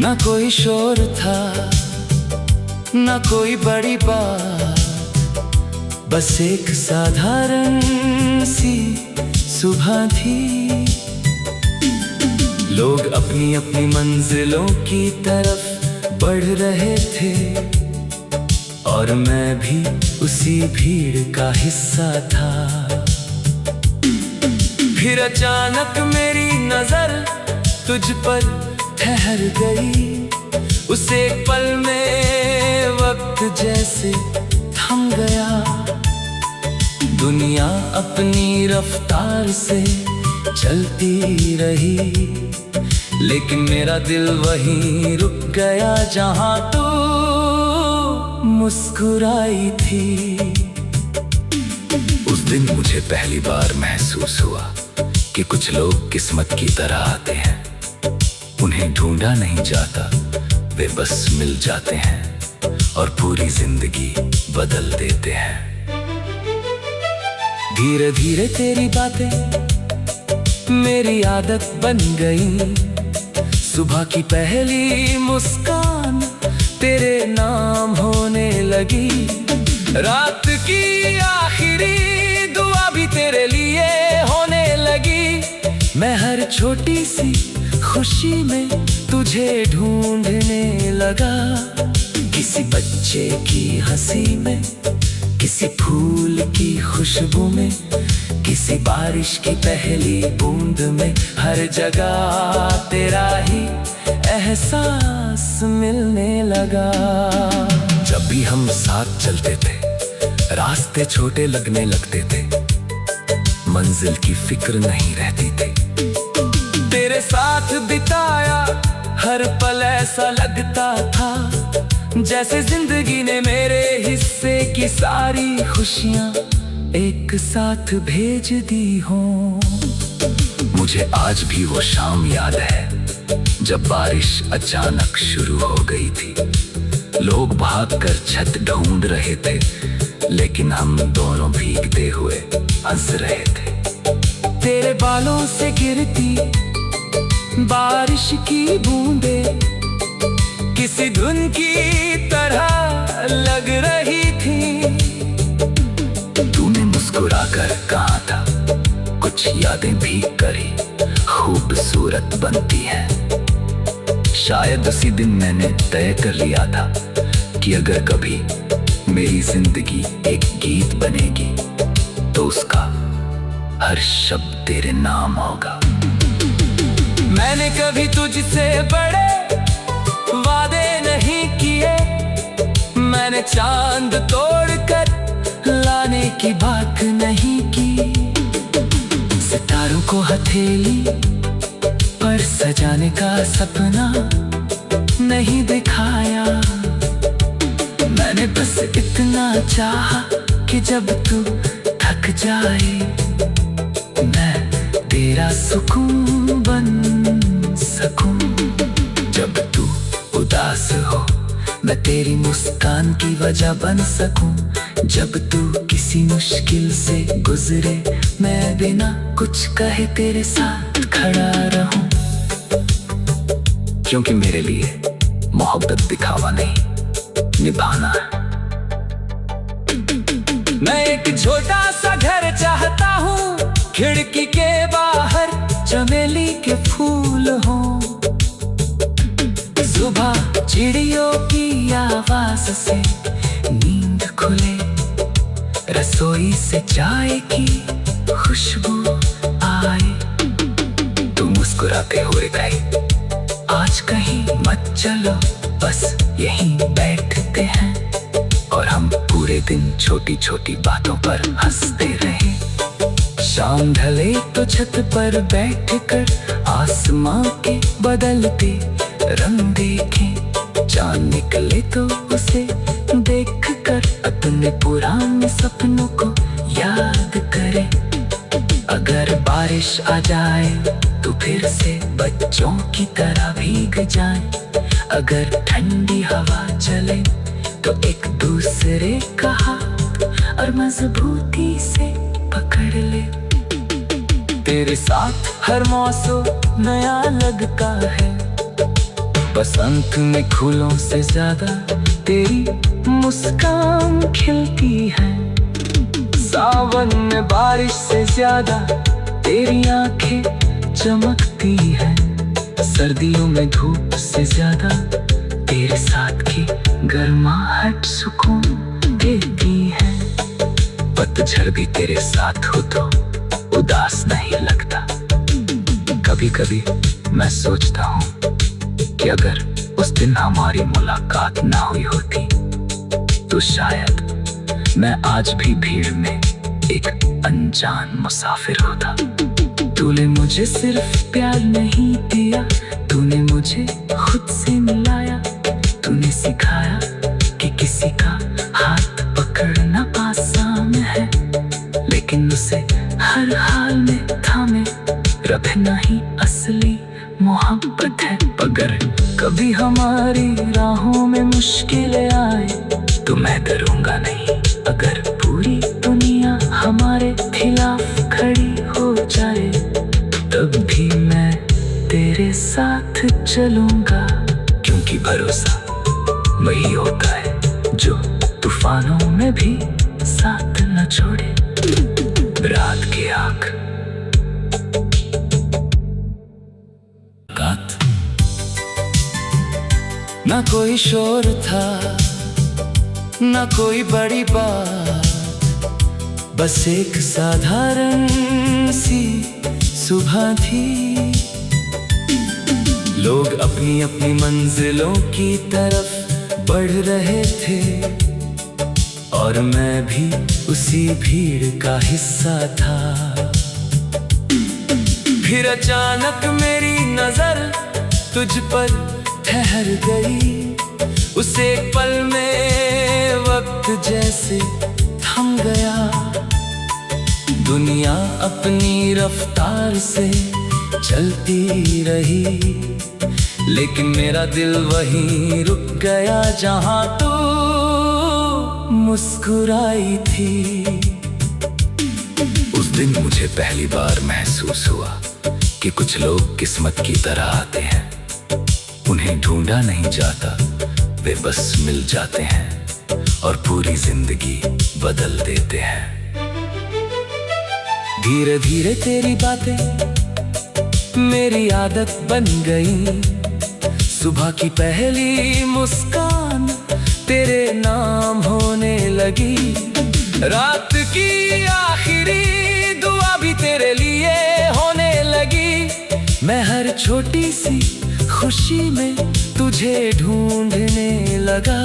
ना कोई शोर था, ना कोई बड़ी बात, बस एक साधारण सी सुबह थी। लोग अपनी अपनी मंजिलों की तरफ बढ़ रहे थे और मैं भी उसी भीड़ का हिस्सा था। फिर अचानक मेरी नजर तुझ पर ठहर गई। उस एक पल में वक्त जैसे थम गया। दुनिया अपनी रफ्तार से चलती रही, लेकिन मेरा दिल वहीं रुक गया जहां तू मुस्कुराई थी। उस दिन मुझे पहली बार महसूस हुआ कि कुछ लोग किस्मत की तरह आते हैं। उन्हें ढूंढा नहीं जाता, वे बस मिल जाते हैं और पूरी जिंदगी बदल देते हैं। धीरे धीरे तेरी बातें मेरी आदत बन गई। सुबह की पहली मुस्कान तेरे नाम होने लगी। रात की आखिरी दुआ भी तेरे लिए होने लगी। मैं हर छोटी सी खुशी में तुझे ढूंढने लगा। किसी बच्चे की हंसी में, किसी फूल की खुशबू में, किसी बारिश की पहली बूंद में, हर जगह तेरा ही एहसास मिलने लगा। जब भी हम साथ चलते थे, रास्ते छोटे लगने लगते थे। मंजिल की फिक्र नहीं रहती थी। तेरे साथ बिताया हर पल ऐसा लगता था जैसे जिंदगी ने मेरे हिस्से की सारी खुशियां एक साथ भेज दी हो। मुझे आज भी वो शाम याद है जब बारिश अचानक शुरू हो गई थी। लोग भागकर छत ढूंढ रहे थे, लेकिन हम दोनों भीगते हुए हंस रहे थे। तेरे बालों से गिरती बारिश की बूंदें किसी धुन की तरह लग रही थी। तूने मुस्कुराकर कहा था, कुछ यादें भी करी खूबसूरत बनती हैं। शायद उसी दिन मैंने तय कर लिया था कि अगर कभी मेरी जिंदगी एक गीत बनेगी तो उसका हर शब्द तेरे नाम होगा। मैंने कभी तुझसे बड़े वादे नहीं किए। मैंने चांद तोड़कर लाने की बात नहीं की। सितारों को हथेली पर सजाने का सपना नहीं दिखाया। मैंने बस इतना चाहा कि जब तू थक जाए मैं तेरा सुकून बन सकूं। जब तू उदास हो मैं तेरी मुस्कान की वजह बन सकूं। जब तू किसी मुश्किल से गुजरे मैं बिना कुछ कहे तेरे साथ खड़ा रहूं। क्योंकि मेरे लिए मोहब्बत दिखावा नहीं, निभाना है। मैं एक छोटा सा घर चाहता हूँ, खिड़की के बाहर चमेली के फूल हों। सुबह चिड़ियों की आवाज से नींद खुले, रसोई से चाय की खुशबू आए। तू मुस्कुराते हुए गई, आज कहीं मत चलो बस यहीं बैठते हैं। और हम पूरे दिन छोटी छोटी बातों पर हंसते रहे। शाम ढले तो छत पर बैठकर आसमां के बदलते रंग देखें। चांद निकले तो उसे देखकर अपने पुराने सपनों को याद करें। अगर बारिश आ जाए तो फिर से बच्चों की तरह भीग जाए। अगर ठंडी हवा चले तो एक दूसरे का हाथ और मजबूती से पकड़ ले। तेरे साथ हर मौसम नया लगता है। बसंत में फूलों से ज्यादा तेरी मुस्कान खिलती है। सावन में बारिश से ज्यादा तेरी आंखें चमकती है। सर्दियों में धूप से ज्यादा तेरे साथ की गर्माहट सुकून देती है। पतझड़ भी तेरे साथ हो तो उदास नहीं लगता। कभी कभी मैं सोचता हूँ कि अगर उस दिन हमारी मुलाकात ना हुई होती तो शायद मैं आज भी भीड़ में एक अनजान मुसाफिर होता। तूने मुझे सिर्फ प्यार नहीं दिया, तूने मुझे खुद से मिलाया। तूने सिखाया कि किसी का हाथ पकड़ना आसान है, लेकिन उसे हर हाल में थामे रखना ही असली मोहब्बत है। अगर कभी हमारी राहों में मुश्किलें आए तो मैं डरूंगा नहीं। अगर पूरी दुनिया हमारे खिलाफ खड़ी हो जाए तब भी मैं तेरे साथ चलूंगा, क्योंकि भरोसा वही होता है जो तूफानों में भी साथ न छोड़े। रात की आँख ना कोई शोर था ना कोई बड़ी बात, बस एक साधारण सी सुबह थी। लोग अपनी अपनी मंजिलों की तरफ बढ़ रहे थे और मैं भी उसी भीड़ का हिस्सा था। फिर अचानक मेरी नजर तुझ पर ठहर गई। उस एक पल में वक्त जैसे थम गया। दुनिया अपनी रफ्तार से चलती रही, लेकिन मेरा दिल वहीं रुक गया जहां तू मुस्कुराई थी। उस दिन मुझे पहली बार महसूस हुआ कि कुछ लोग किस्मत की तरह आते हैं। उन्हें ढूंढा नहीं जाता, वे बस मिल जाते हैं और पूरी जिंदगी बदल देते हैं। धीरे धीरे तेरी बातें मेरी आदत बन गई। सुबह की पहली मुस्कान तेरे नाम होने लगी। रात की आखिरी दुआ भी तेरे लिए होने लगी। मैं हर छोटी सी खुशी में तुझे ढूंढने लगा।